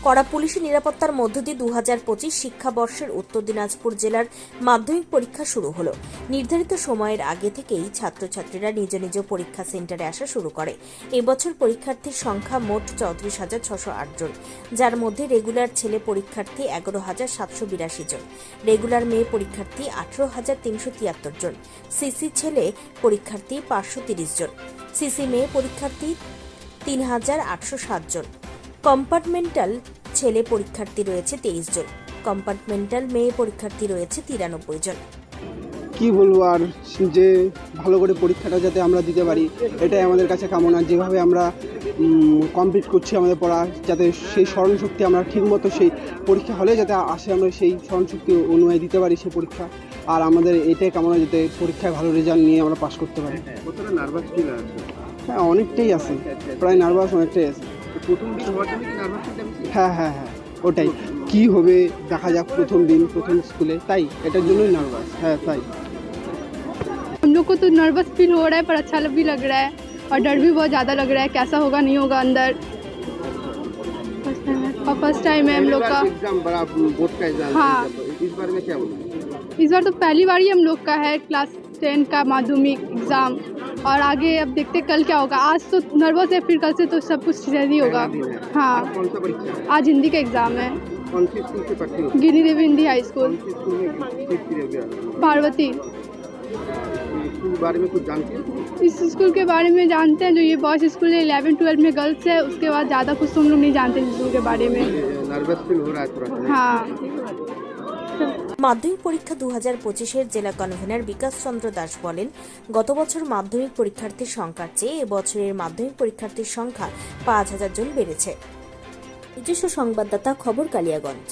কড়া পুলিশি নিরাপত্তার মধ্য দিয়ে 2025 শিক্ষাবর্ষের উত্তর দিনাজপুর জেলার মাধ্যমিক পরীক্ষা শুরু হলো। নির্ধারিত সময়ের আগে থেকেই ছাত্রছাত্রীরা নিজ নিজ পরীক্ষা সেন্টারে আসা শুরু করে। এবছর পরীক্ষার্থীর সংখ্যা মোট 34,608 জন, যার মধ্যে রেগুলার ছেলে পরীক্ষার্থী 11,782 জন, রেগুলার মেয়ে পরীক্ষার্থী 18,373 জন, সিসি ছেলে পরীক্ষার্থী 530 জন, সিসি মেয়ে পরীক্ষার্থী 3,807 জন, কম্পার্টমেন্টাল ছেলে পরীক্ষার্থী রয়েছে 23 জন, কম্পার্টমেন্টাল মেয়ে পরীক্ষার্থী রয়েছে 93 জন। কি বলবো আর, যে ভালো করে পরীক্ষাটা যাতে আমরা দিতে পারি এটাই আমাদের কাছে কামনা। যেভাবে আমরা কমপ্লিট করছি আমাদের পড়া, যাতে সেই স্মরণশক্তি আমরা ঠিকমতো সেই পরীক্ষা হলে যাতে আসে, আমরা সেই স্মরণশক্তি অনুযায়ী দিতে পারি সেই পরীক্ষা। আর আমাদের এটাই কামনা যাতে পরীক্ষায় ভালো রেজাল্ট নিয়ে আমরা পাস করতে পারি। কতটা নার্ভাস ফিল আছে? হ্যাঁ, অনেকটাই আছে, প্রায় নার্ভাস অনেকটাই আছে। প্রথম দিন হওয়ার জন্য কি নার্ভাস ফিলটা বেশি? হ্যাঁ, ওটাই, কি হবে দেখা যাক, প্রথম দিন প্রথম স্কুলে, তাই এটার জন্যই নার্ভাস। হ্যাঁ তাই। हम लोग को तो नर्वस फील हो रहा है पर अच्छा भी लग रहा है और डर भी बहुत ज़्यादा लग रहा है, कैसा होगा नहीं होगा अंदर। और फर्स्ट टाइम है हम लोग का एग्जाम, बड़ा बोर्ड का एग्जाम। हाँ। इस बारे में क्या बोलूँ? इस बार तो पहली बार ही हम लोग का है क्लास 10 का माध्यमिक एग्ज़ाम, और आगे अब देखते कल क्या होगा। आज तो नर्वस है, फिर कल से तो सब कुछ सही होगा। हाँ, कौन सा परीक्षा है? आज हिंदी का एग्ज़ाम है। कौन सी स्कूल से पढ़ती हो? गिनी देवी हिंदी हाई स्कूल, कौन सी स्कूल में सीट की रहोगे? पार्वती। स्कूल के बारे में कुछ जानती हो? इस स्कूल के बारे में जानते हैं, जो ये बॉयज स्कूल है 11-12 में गर्ल्स है, उसके बाद ज़्यादा कुछ तो हम लोग नहीं जानते इस स्कूल के बारे में। नार्वस फील हो रहा है थोड़ा सा? हाँ। মাধ্যমিক পরীক্ষা 2025-এর জেলা কনভেনার বিকাশ চন্দ্র দাস বলেন, গত বছর মাধ্যমিক পরীক্ষার্থীর সংখ্যার চেয়ে এবছরের মাধ্যমিক পরীক্ষার্থীর সংখ্যা 5,000 জন বেড়েছে। নিজস্ব সংবাদদাতা, খবর কালিয়াগঞ্জ।